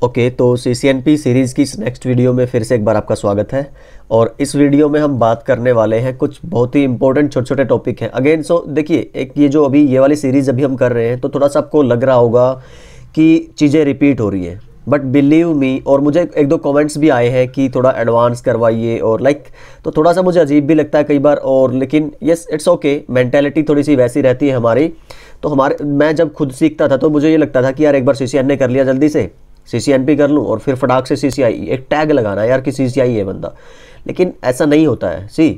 Okay, तो CCNP series की इस नेक्स्ट वीडियो में फिर से एक बार आपका स्वागत है। और इस वीडियो में हम बात करने वाले हैं कुछ बहुत ही इंपॉर्टेंट छोटे छोटे टॉपिक हैं अगेन। सो देखिए, एक ये जो अभी ये वाली सीरीज़ अभी हम कर रहे हैं तो थोड़ा सा आपको लग रहा होगा कि चीज़ें रिपीट हो रही हैं, बट बिलीव मी, और मुझे एक दो कमेंट्स भी आए हैं कि थोड़ा एडवांस करवाइए और तो थोड़ा सा मुझे अजीब भी लगता है कई बार। और लेकिन यस, इट्स ओके, मेंटालिटी थोड़ी सी वैसी रहती है हमारी। तो मैं जब खुद सीखता था तो मुझे ये लगता था कि यार एक बार CCNA कर लिया, जल्दी से CCNP कर लूँ और फिर फटाक से CCI, एक टैग लगाना यार कि CCI है बंदा। लेकिन ऐसा नहीं होता है।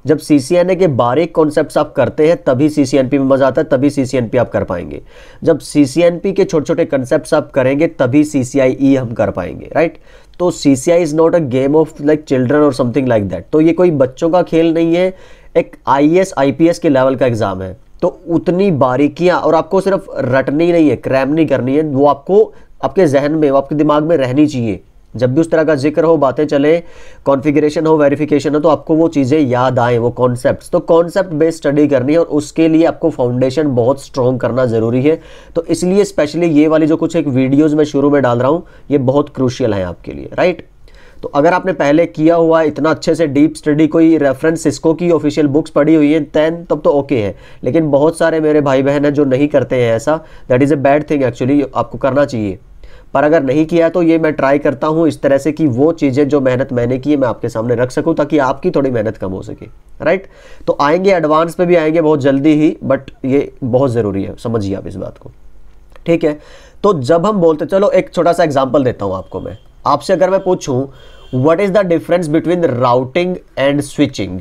जब CCNA के बारीक कॉन्सेप्ट्स आप करते हैं तभी CCNP में मज़ा आता है, तभी CCNP आप कर पाएंगे। जब CCNP के छोटे छोटे कॉन्सेप्ट्स आप करेंगे तभी CCIE हम कर पाएंगे, राइट। तो CCI is not a game of like children और समथिंग लाइक दैट। तो ये कोई बच्चों का खेल नहीं है, एक IAS IPS के लेवल का एग्ज़ाम है। तो उतनी बारीकियाँ, और आपको सिर्फ रटनी नहीं है, क्रैम नहीं करनी है, वो आपको आपके जहन में, वो आपके दिमाग में रहनी चाहिए। जब भी उस तरह का जिक्र हो, बातें चले, कॉन्फ़िगरेशन हो, वेरिफिकेशन हो, तो आपको वो चीज़ें याद आएँ, वो कॉन्सेप्ट्स। तो कॉन्सेप्ट बेस्ड स्टडी करनी है और उसके लिए आपको फाउंडेशन बहुत स्ट्रॉन्ग करना ज़रूरी है। तो इसलिए स्पेशली ये वाली जो कुछ एक वीडियोज़ मैं शुरू में डाल रहा हूँ, ये बहुत क्रूशियल है आपके लिए, राइट। तो अगर आपने पहले किया हुआ इतना अच्छे से डीप स्टडी, कोई रेफरेंस सिस्को की ऑफिशियल बुक्स पढ़ी हुई है, तब तो ओके है। लेकिन बहुत सारे मेरे भाई बहन हैं जो नहीं करते हैं ऐसा। That is a bad thing actually, आपको करना चाहिए। पर अगर नहीं किया तो ये मैं ट्राई करता हूँ इस तरह से कि वो चीज़ें जो मेहनत मैंने की है मैं आपके सामने रख सकूँ, ताकि आपकी थोड़ी मेहनत कम हो सके, राइट। तो आएंगे, एडवांस पे भी आएंगे बहुत जल्दी ही, बट ये बहुत ज़रूरी है, समझिए आप इस बात को, ठीक है। तो जब हम बोलते, चलो एक छोटा सा एग्जाम्पल देता हूँ आपको मैं। आपसे अगर मैं पूछूँ what is the difference between routing and switching,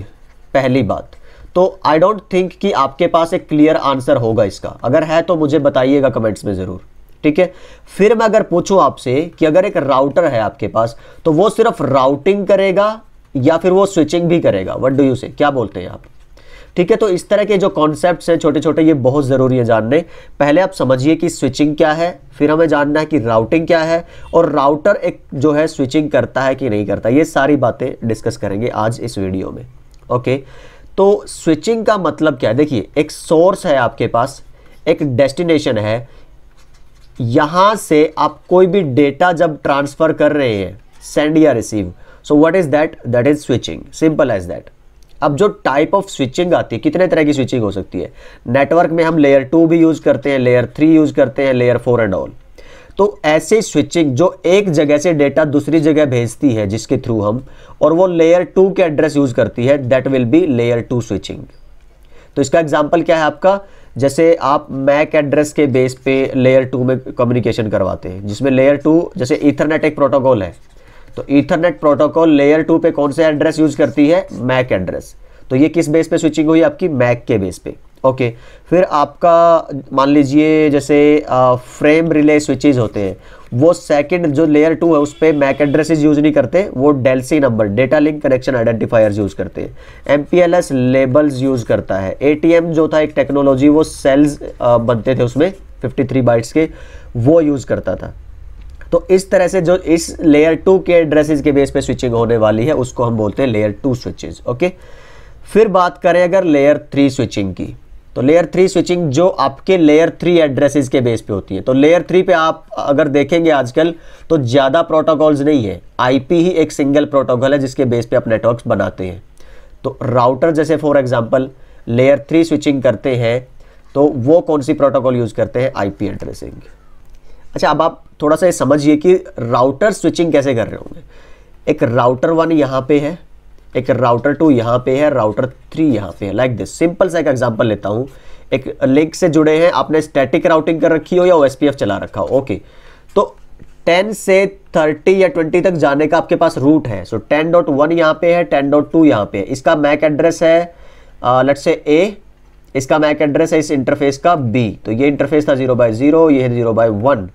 पहली बात तो आई डोंट थिंक कि आपके पास एक क्लियर आंसर होगा इसका। अगर है तो मुझे बताइएगा कमेंट्स में ज़रूर, ठीक है। फिर मैं अगर पूछूं आपसे कि अगर एक राउटर है आपके पास तो वो सिर्फ राउटिंग करेगा या फिर वो स्विचिंग भी करेगा, व्हाट डू यू से, क्या बोलते हैं आप, ठीक है। तो इस तरह के जो कॉन्सेप्ट्स हैं छोटे छोटे, ये बहुत ज़रूरी है जानने। पहले आप समझिए कि स्विचिंग क्या है, फिर हमें जानना है कि राउटिंग क्या है, और राउटर एक जो है स्विचिंग करता है कि नहीं करता। ये सारी बातें डिस्कस करेंगे आज इस वीडियो में, ओके। तो स्विचिंग का मतलब क्या है, देखिए, एक सोर्स है आपके पास, एक डेस्टिनेशन है, यहां से आप कोई भी डेटा जब ट्रांसफर कर रहे हैं, सेंड या receive, so what is that, that is switching, simple as that. अब जो टाइप ऑफ स्विचिंग आती है, कितने तरह की स्विचिंग हो सकती है। नेटवर्क में हम लेयर 2 भी यूज करते हैं, लेयर 3 यूज करते हैं, लेयर 4 एंड ऑल। तो ऐसे स्विचिंग जो एक जगह से डेटा दूसरी जगह भेजती है जिसके थ्रू हम, और वो लेयर 2 के एड्रेस यूज करती है, that will be layer 2 switching. तो इसका एग्जांपल क्या है आपका, जैसे आप मैक एड्रेस के बेस पे लेयर 2 में कम्युनिकेशन करवाते हैं, जिसमें लेयर 2, जैसे ईथरनेट एक प्रोटोकॉल है, तो ईथरनेट प्रोटोकॉल लेयर 2 पे कौन से एड्रेस यूज करती है, मैक एड्रेस। तो ये किस बेस पे स्विचिंग हुई आपकी, मैक के बेस पे, ओके। फिर आपका मान लीजिए जैसे फ्रेम रिले स्विचेज होते हैं, वो सेकंड जो लेयर 2 है उस पर मैक एड्रेसेस यूज नहीं करते, वो Delsey number, data link connection identifiers use करते हैं। MPLS लेबल्स यूज करता है। ATM जो था एक टेक्नोलॉजी, वो सेल्स बनते थे उसमें 53 बाइट्स के, वो यूज करता था। तो इस तरह से जो इस लेयर 2 के एड्रेसेस के बेस पे स्विचिंग होने वाली है उसको हम बोलते हैं लेयर 2 स्विचेज, ओके। फिर बात करें अगर लेयर 3 स्विचिंग की, तो लेयर 3 स्विचिंग जो आपके लेयर 3 एड्रेसेस के बेस पे होती है। तो लेयर 3 पे आप अगर देखेंगे आजकल तो ज़्यादा प्रोटोकॉल्स नहीं है, IP ही एक सिंगल प्रोटोकॉल है जिसके बेस पे आप नेटवर्क्स बनाते हैं। तो राउटर जैसे फॉर एग्जांपल लेयर 3 स्विचिंग करते हैं तो वो कौन सी प्रोटोकॉल यूज़ करते हैं, IP एड्रेसिंग। अच्छा, अब आप थोड़ा सा ये समझिए कि राउटर स्विचिंग कैसे कर रहे होंगे। एक राउटर 1 यहाँ पे है, एक राउटर 2 यहाँ पे है, राउटर 3 यहाँ पे है, लाइक दिस। सिंपल सा एक एग्जांपल लेता हूँ, एक लिंक से जुड़े हैं, आपने स्टैटिक राउटिंग कर रखी हो या OSPF चला रखा हो, ओके। तो 10 से 30 या 20 तक जाने का आपके पास रूट है। सो 10.1 यहाँ पे है, 10.2 यहाँ पे है। इसका मैक एड्रेस है लेट्स से A, इसका मैक एड्रेस है इस इंटरफेस का B। तो ये इंटरफेस था 0/0, ये है 0/1।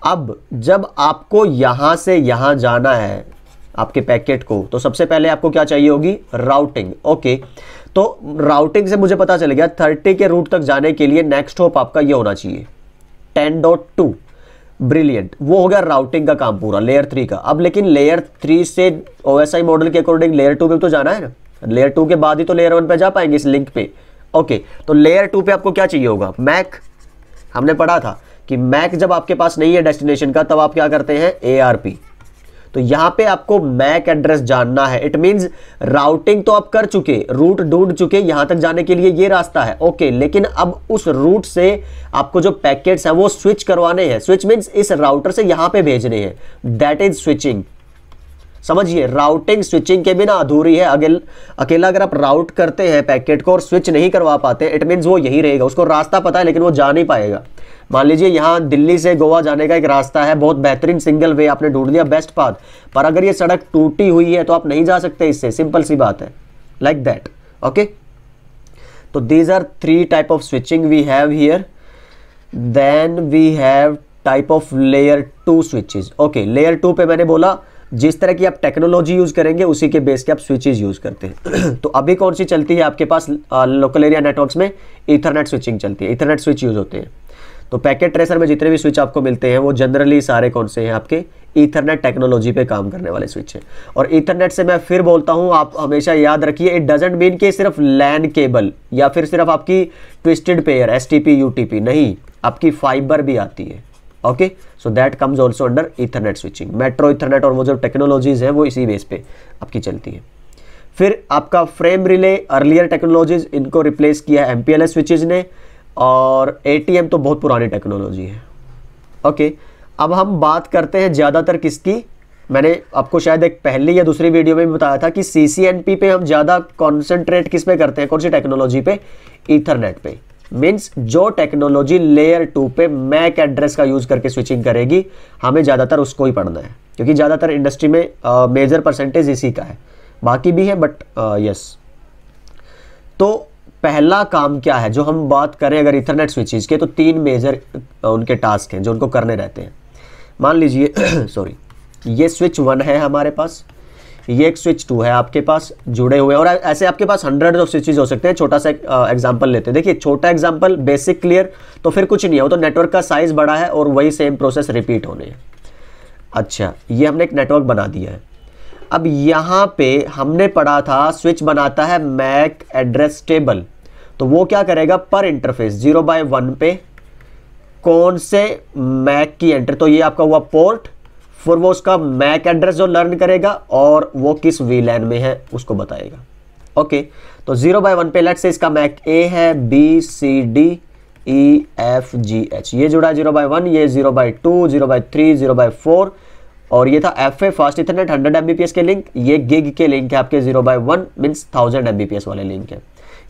अब जब आपको यहाँ से यहाँ जाना है आपके पैकेट को, तो सबसे पहले आपको क्या चाहिए होगी, राउटिंग, ओके। तो राउटिंग से मुझे पता चल गया 30 के रूट तक जाने के लिए नेक्स्ट होप आपका ये होना चाहिए 10.2, ब्रिलियंट। वो हो गया राउटिंग का काम पूरा, लेयर 3 का। अब लेकिन लेयर 3 से OSI मॉडल के अकॉर्डिंग लेयर 2 पे तो जाना है ना, लेयर 2 के बाद ही तो लेयर 1 पे जा पाएंगे इस लिंक पे, ओके। तो लेयर 2 पे आपको क्या चाहिए होगा, मैक। हमने पढ़ा था कि मैक जब आपके पास नहीं है डेस्टिनेशन का, तब आप क्या करते हैं, ARP। तो यहां पे आपको मैक एड्रेस जानना है। इट मींस राउटिंग तो आप कर चुके, रूट ढूंढ चुके, यहां तक जाने के लिए ये रास्ता है, ओके। लेकिन अब उस रूट से आपको जो पैकेट्स हैं वो स्विच करवाने हैं। स्विच मींस इस राउटर से यहां पे भेजने हैं, दैट इज स्विचिंग। समझिए, राउटिंग स्विचिंग के बिना अधूरी है। अकेला अगर आप राउट करते हैं पैकेट को और स्विच नहीं करवा पाते, इट मींस वो यही रहेगा, उसको रास्ता पता है लेकिन वो जा नहीं पाएगा। मान लीजिए यहाँ दिल्ली से गोवा जाने का एक रास्ता है, बहुत बेहतरीन सिंगल वे आपने ढूंढ लिया, बेस्ट पाथ, पर अगर ये सड़क टूटी हुई है तो आप नहीं जा सकते इससे, सिंपल सी बात है, लाइक दैट, ओके। तो these are 3 type of switching we have here. Then we have type of layer 2 switches, okay. Layer 2 पे मैंने बोला जिस तरह की आप टेक्नोलॉजी यूज करेंगे उसी के बेस के आप स्विचेस यूज करते हैं। तो अभी कौन सी चलती है आपके पास लोकल एरिया नेटवर्क्स में, ईथरनेट स्विचिंग चलती है, ईथरनेट स्विच यूज होते हैं। तो पैकेट ट्रेसर में जितने भी स्विच आपको मिलते हैं वो जनरली सारे कौन से हैं, आपके ईथरनेट टेक्नोलॉजी पे काम करने वाले स्विच हैं। और ईथरनेट से मैं फिर बोलता हूं, आप हमेशा याद रखिए, इट डजंट मीन कि सिर्फ लैन केबल या फिर सिर्फ आपकी ट्विस्टेड पेयर STP UTP, नहीं, आपकी फाइबर भी आती है, okay. So that comes also under Ethernet switching. Metro Ethernet और वो जो टेक्नोलॉजीज है वो इसी बेस पे आपकी चलती है। फिर आपका फ्रेम रिले, अर्लियर टेक्नोलॉजीज, इनको रिप्लेस किया है MPLS स्विचेज ने, और ATM तो बहुत पुरानी टेक्नोलॉजी है, ओके। अब हम बात करते हैं ज़्यादातर किसकी, मैंने आपको शायद एक पहली या दूसरी वीडियो में भी बताया था कि CCNP पे हम ज़्यादा कॉन्सेंट्रेट किस पे करते हैं, कौन सी टेक्नोलॉजी पे, ईथरनेट पे। मीन्स जो टेक्नोलॉजी लेयर 2 पे मैक एड्रेस का यूज करके स्विचिंग करेगी, हमें ज़्यादातर उसको ही पढ़ना है, क्योंकि ज़्यादातर इंडस्ट्री में मेजर परसेंटेज इसी का है, बाकी भी है बट यस। तो पहला काम क्या है जो हम बात करें अगर ईथरनेट स्विचेस के, तो 3 मेजर उनके टास्क हैं जो उनको करने रहते हैं। मान लीजिए सॉरी, ये स्विच 1 है हमारे पास, ये एक स्विच 2 है आपके पास जुड़े हुए, और ऐसे आपके पास 100 ऑफ स्विचेस हो सकते हैं। छोटा सा एग्जांपल लेते हैं, देखिए छोटा एग्जांपल, बेसिक क्लियर, तो फिर कुछ नहीं है, वो तो नेटवर्क का साइज बड़ा है और वही सेम प्रोसेस रिपीट होने हैं। अच्छा, ये हमने एक नेटवर्क बना दिया है। अब यहाँ पे हमने पढ़ा था स्विच बनाता है मैक एड्रेस टेबल, तो वो क्या करेगा, पर इंटरफेस 0/1 पे कौन से मैक की एंट्री, तो ये आपका हुआ पोर्ट, फिर वो उसका मैक एड्रेस जो लर्न करेगा और वो किस VLAN में है उसको बताएगा, ओके। तो 0/1 पे लेट्स से इसका मैक A है, B C D E F G H, ये जुड़ा है 0/1, ये 0/2, 0/3, 0/4, और ये था FA फास्ट इथरनेट 100 Mbps के लिंक, ये गिग के लिंक है आपके 0/1 मीन्स 1000 Mbps वाले लिंक है,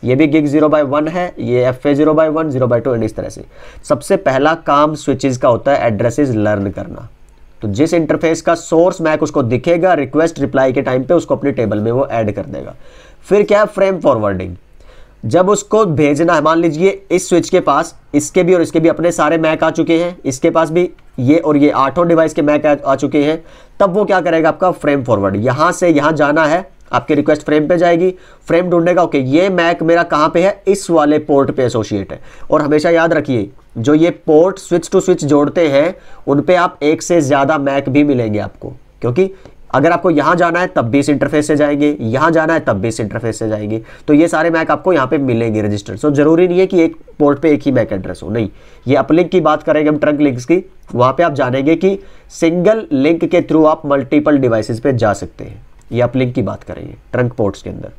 ये भी गिग 0/1 है, ये FA 0/1, 0/2 एंड इस तरह से। सबसे पहला काम स्विचेस का होता है एड्रेसेस लर्न करना। तो जिस इंटरफेस का सोर्स मैक उसको दिखेगा, रिक्वेस्ट रिप्लाई के टाइम पे उसको अपनी टेबल में वो ऐड कर देगा। फिर क्या है, फ्रेम फॉरवर्डिंग, जब उसको भेजना है, मान लीजिए इस स्विच के पास इसके भी और इसके भी अपने सारे मैक आ चुके हैं, इसके पास भी ये और ये 8 डिवाइस के मैक आ चुके हैं, तब वो क्या करेगा, आपका फ्रेम फॉरवर्ड, यहां से यहां जाना है, आपकी रिक्वेस्ट फ्रेम पे जाएगी, फ्रेम ढूंढेगा, ओके ये मैक मेरा कहां पे है, इस वाले पोर्ट पे एसोसिएट है। और हमेशा याद रखिए, जो ये पोर्ट स्विच टू स्विच जोड़ते हैं उन पे आप एक से ज्यादा मैक भी मिलेंगे आपको, क्योंकि अगर आपको यहां जाना है तब भी इस इंटरफेस से जाएंगे, यहां जाना है तब भी इस इंटरफेस से जाएंगे, तो ये सारे मैक आपको यहां पे मिलेंगे रजिस्टर। सो जरूरी नहीं है कि एक पोर्ट पे एक ही मैक एड्रेस हो, नहीं। ये अपलिंक की बात करेंगे हम, ट्रंक लिंक्स की, वहां पे आप जानेंगे कि सिंगल लिंक के थ्रू आप मल्टीपल डिवाइसेस पे जा सकते हैं, ये अपलिंक की बात करेंगे ट्रंक पोर्ट्स के अंदर।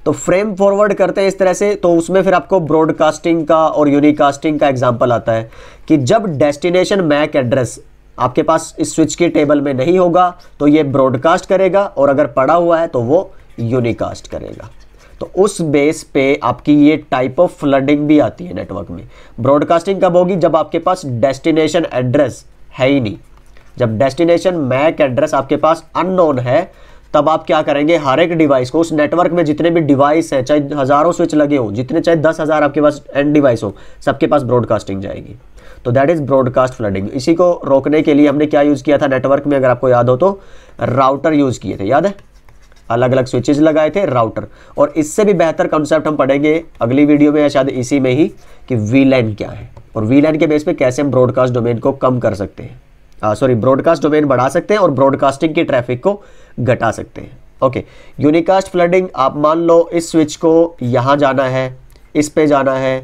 तो फ्रेम फॉरवर्ड करते हैं इस तरह से, तो उसमें फिर आपको ब्रॉडकास्टिंग का और यूनिकास्टिंग का एग्जांपल आता है कि जब डेस्टिनेशन मैक एड्रेस आपके पास इस स्विच की टेबल में नहीं होगा तो ये ब्रॉडकास्ट करेगा, और अगर पड़ा हुआ है तो वो यूनिकास्ट करेगा। तो उस बेस पे आपकी ये टाइप ऑफ फ्लडिंग भी आती है नेटवर्क में। ब्रॉडकास्टिंग कब होगी, जब आपके पास डेस्टिनेशन एड्रेस है ही नहीं, जब डेस्टिनेशन मैक एड्रेस आपके पास अननोन है, तब आप क्या करेंगे, हर एक डिवाइस को, उस नेटवर्क में जितने भी डिवाइस हैं, चाहे हजारों स्विच लगे हो, जितने चाहे 10,000 आपके पास एंड डिवाइस हो, सबके पास ब्रॉडकास्टिंग जाएगी। तो दैट इज ब्रॉडकास्ट फ्लडिंग। इसी को रोकने के लिए हमने क्या यूज किया था नेटवर्क में, अगर आपको याद हो तो राउटर यूज किए थे, याद है, अलग अलग स्विचेस लगाए थे, राउटर। और इससे भी बेहतर कॉन्सेप्ट हम पढ़ेंगे अगली वीडियो में या शायद इसी में ही, कि VLAN क्या है और VLAN के बेस पे कैसे हम ब्रॉडकास्ट डोमेन को कम कर सकते हैं, ब्रॉडकास्ट डोमेन बढ़ा सकते हैं और ब्रॉडकास्टिंग की ट्रैफिक को घटा सकते हैं। ओके, यूनिकास्ट फ्लडिंग, आप मान लो इस स्विच को यहाँ जाना है, इस पे जाना है,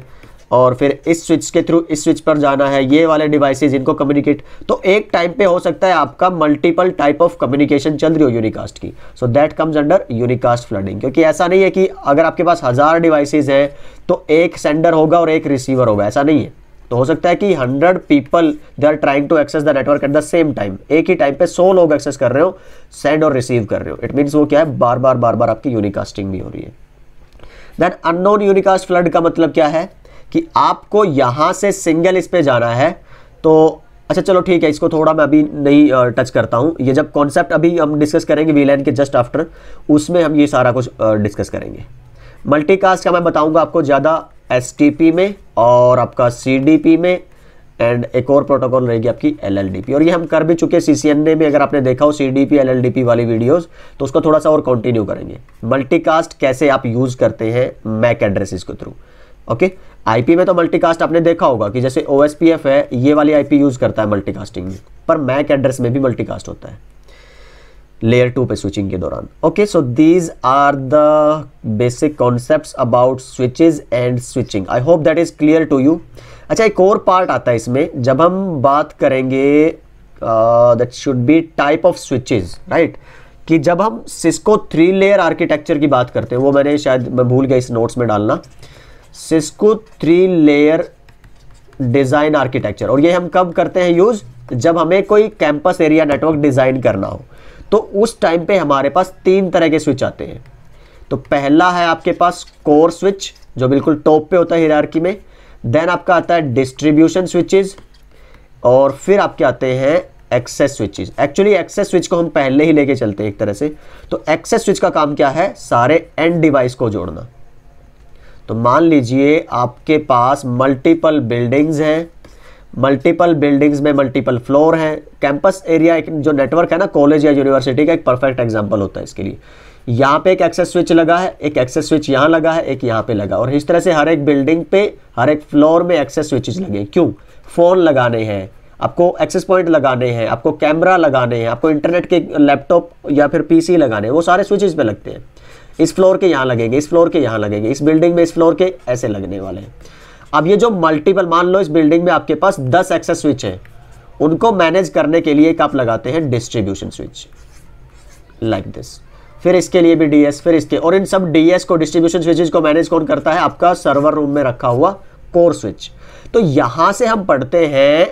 और फिर इस स्विच के थ्रू इस स्विच पर जाना है, ये वाले डिवाइसेस इनको कम्युनिकेट। तो एक टाइम पे हो सकता है आपका मल्टीपल टाइप ऑफ कम्युनिकेशन चल रही हो यूनिकास्ट की, so that comes under unicast flooding. क्योंकि ऐसा नहीं है कि अगर आपके पास 1000 डिवाइसेस हैं तो एक सेंडर होगा और एक रिसीवर होगा, ऐसा नहीं है। तो हो सकता है कि 100 people they are trying to access the network at the same time, एक ही टाइम पे 100 लोग एक्सेस कर रहे हो, सेंड और रिसीव कर रहे हो। इट मीन्स वो क्या है, बार बार आपकी यूनिकास्टिंग भी हो रही है। देन अननोन यूनिकास्ट फ्लड का मतलब क्या है कि आपको यहां से सिंगल इस पे जाना है। तो अच्छा चलो ठीक है, इसको थोड़ा मैं अभी नहीं टच करता हूं। ये जब कॉन्सेप्ट अभी हम डिस्कस करेंगे वीलैन के जस्ट आफ्टर, उसमें हम ये सारा कुछ डिस्कस करेंगे। मल्टीकास्ट का मैं बताऊंगा आपको ज़्यादा STP में और आपका CDP में, एंड एक और प्रोटोकॉल रहेगी आपकी LLDP, और ये हम कर भी चुके CCNA में। अगर आपने देखा हो CDP LLDP वाली वीडियोस तो उसको थोड़ा सा और कंटिन्यू करेंगे। मल्टीकास्ट कैसे आप यूज करते हैं मैक एड्रेसेस के थ्रू। ओके, IP में तो मल्टीकास्ट आपने देखा होगा कि जैसे OSPF है, ये वाली IP यूज करता है मल्टीकास्टिंग में, पर मैक एड्रेस में भी मल्टीकास्ट होता है लेयर 2 पे स्विचिंग के दौरान। Okay, so these are the basic concepts about switches and switching. I hope that is clear to you. अच्छा, एक और पार्ट आता है इसमें जब हम बात करेंगे, that should be type of switches, right. कि जब हम सिस्को 3 लेयर आर्किटेक्चर की बात करते हैं, वो मैंने शायद मैं भूल गया इस नोट्स में डालना, सिस्को 3 लेयर डिजाइन आर्किटेक्चर। और ये हम कब करते हैं यूज, जब हमें कोई कैंपस एरिया नेटवर्क डिजाइन करना हो, तो उस टाइम पे हमारे पास 3 तरह के स्विच आते हैं। तो पहला है आपके पास कोर स्विच, जो बिल्कुल टॉप पे होता है हायरार्की में। देन आपका आता है डिस्ट्रीब्यूशन स्विचेस, और फिर आपके आते हैं access switches. Actually access switch को हम पहले ही लेके चलते हैं एक तरह से। तो एक्सेस स्विच का काम क्या है, सारे एंड डिवाइस को जोड़ना। तो मान लीजिए आपके पास मल्टीपल बिल्डिंग्स हैं, मल्टीपल बिल्डिंग्स में मल्टीपल फ्लोर हैं। कैंपस एरिया एक जो नेटवर्क है ना, कॉलेज या यूनिवर्सिटी का एक परफेक्ट एग्जांपल होता है इसके लिए। यहाँ पे एक एक्सेस स्विच लगा है, एक एक्सेस स्विच यहाँ लगा है, एक यहाँ पे लगा, और इस तरह से हर एक बिल्डिंग पे हर एक फ्लोर में एक्सेस स्विचेस लगे। क्यों, फोन लगाने हैं आपको, एक्सेस पॉइंट लगाने हैं आपको, कैमरा लगाने हैं आपको, इंटरनेट के लैपटॉप या फिर PC लगाने हैं, वो सारे स्विचेस पे लगते हैं। इस फ्लोर के यहाँ लगेंगे, इस फ्लोर के यहाँ लगेंगे, इस बिल्डिंग में इस फ्लोर के ऐसे लगने वाले हैं। अब ये जो मल्टीपल, मान लो इस बिल्डिंग में आपके पास 10 एक्सेस स्विच हैं, उनको मैनेज करने के लिए एक आप लगाते हैं डिस्ट्रीब्यूशन स्विच लाइक दिस। फिर इसके लिए भी DS, फिर इसके, और इन सब DS को, डिस्ट्रीब्यूशन स्विचेस को मैनेज कौन करता है, आपका सर्वर रूम में रखा हुआ कोर स्विच। तो यहां से हम पढ़ते हैं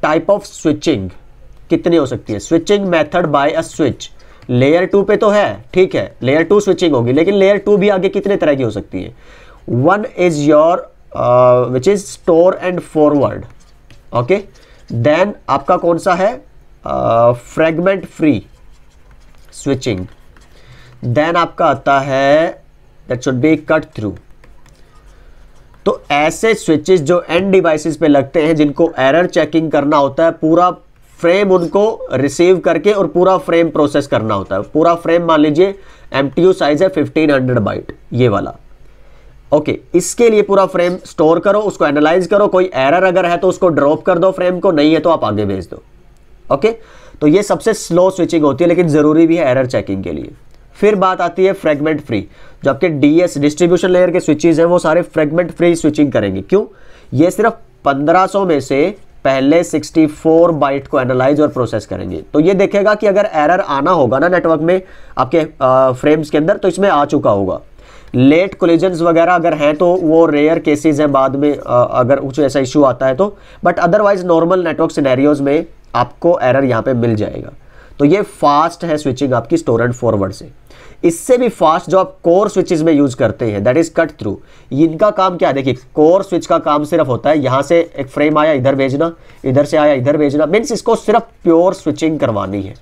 टाइप ऑफ स्विचिंग कितनी हो सकती है, switching method by a switch. Layer 2 पे तो है, ठीक है, लेयर 2 स्विचिंग होगी, लेकिन लेयर 2 भी आगे कितने तरह की हो सकती है। One is your which is store and forward. Okay, then आपका कौन सा है, फ्रेगमेंट फ्री स्विचिंग। देन आपका आता है that should be cut through. तो ऐसे स्विचेस जो एंड डिवाइसेस पे लगते हैं, जिनको एरर चेकिंग करना होता है, पूरा फ्रेम उनको रिसीव करके और पूरा फ्रेम प्रोसेस करना होता है। पूरा फ्रेम मान लीजिए MTU साइज है 1500 बाइट, ये वाला। ओके, इसके लिए पूरा फ्रेम स्टोर करो, उसको एनालाइज करो, कोई एरर अगर है तो उसको ड्रॉप कर दो फ्रेम को, नहीं है तो आप आगे भेज दो। ओके, तो ये सबसे स्लो स्विचिंग होती है, लेकिन जरूरी भी है एरर चेकिंग के लिए। फिर बात आती है फ्रेगमेंट फ्री। जो आपके DS डिस्ट्रीब्यूशन लेयर के स्विचेस हैं, वो सारे फ्रेगमेंट फ्री स्विचिंग करेंगे। क्यों, ये सिर्फ 1500 में से पहले 64 बाइट को एनालाइज और प्रोसेस करेंगे। तो ये देखेगा कि अगर एरर आना होगा ना नेटवर्क में आपके फ्रेम्स के अंदर, तो इसमें आ चुका होगा। लेट कोलिजन्स वगैरह अगर हैं तो वो रेयर केसेस हैं, बाद में अगर कुछ ऐसा इशू आता है तो, but otherwise normal network scenarios में आपको एरर यहाँ पे मिल जाएगा। तो ये फास्ट है स्विचिंग आपकी स्टोर एंड फॉरवर्ड से। इससे भी फास्ट जो आप कोर स्विचेस में यूज करते हैं, दैट इज कट थ्रू। इनका काम क्या है, देखिए, कोर स्विच का काम सिर्फ होता है यहां से एक फ्रेम आया इधर भेजना, इधर से आया इधर भेजना, मीन्स इसको सिर्फ प्योर स्विचिंग करवानी है।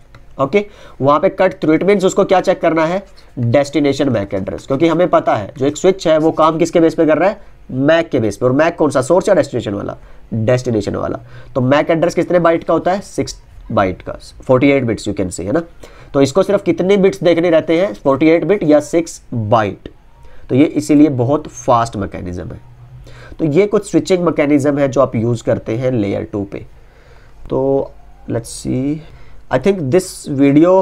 ओके, वहां पे कट थ्रू, इट मीन्स उसको क्या चेक करना है, डेस्टिनेशन मैक एड्रेस। क्योंकि हमें पता है जो एक स्विच है वो काम किसके बेस पे कर रहा है, मैक के बेस पे। और मैक कौन सा, सोर्स या डेस्टिनेशन वाला, डेस्टिनेशन वाला। तो मैक एड्रेस कितने बाइट का होता है, 6 बाइट का, 48 बिट्स यू कैन से, है ना। तो इसको सिर्फ कितने बिट्स देखने रहते हैं, 48 बिट या 6 बाइट। तो ये इसीलिए बहुत फास्ट मैकेनिज्म है। तो ये कुछ स्विचिंग मैकेनिज्म है जो आप यूज करते हैं लेयर 2 पे। तो let's see, I think this video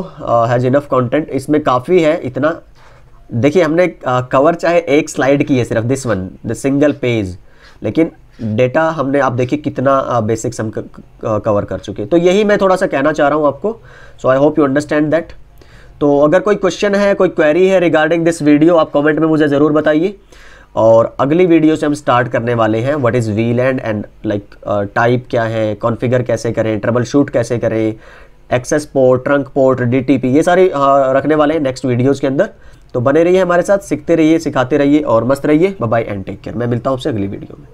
has enough content. इसमें काफ़ी है, इतना देखिए हमने कवर चाहे एक स्लाइड की है सिर्फ, this one the single page, लेकिन डेटा हमने आप देखिए कितना बेसिक्स हम कवर कर चुके हैं। तो यही मैं थोड़ा सा कहना चाह रहा हूँ आपको। So I hope you understand that. तो अगर कोई क्वेश्चन है, कोई क्वेरी है रिगार्डिंग दिस वीडियो, आप कमेंट में मुझे ज़रूर बताइए। और अगली वीडियो से हम स्टार्ट करने वाले हैं what is VLAN and like type क्या है, कॉन्फ़िगर कैसे करें, ट्रबल शूट कैसे करें, access port, trunk port, DTP, ये सारे रखने वाले हैं नेक्स्ट वीडियोज़ के अंदर। तो बने रहिए हमारे साथ, सीखते रहिए, सिखाते रहिए और मस्त रहिए। Bye bye and take care. मैं मिलता हूँ आपसे अगली वीडियो में।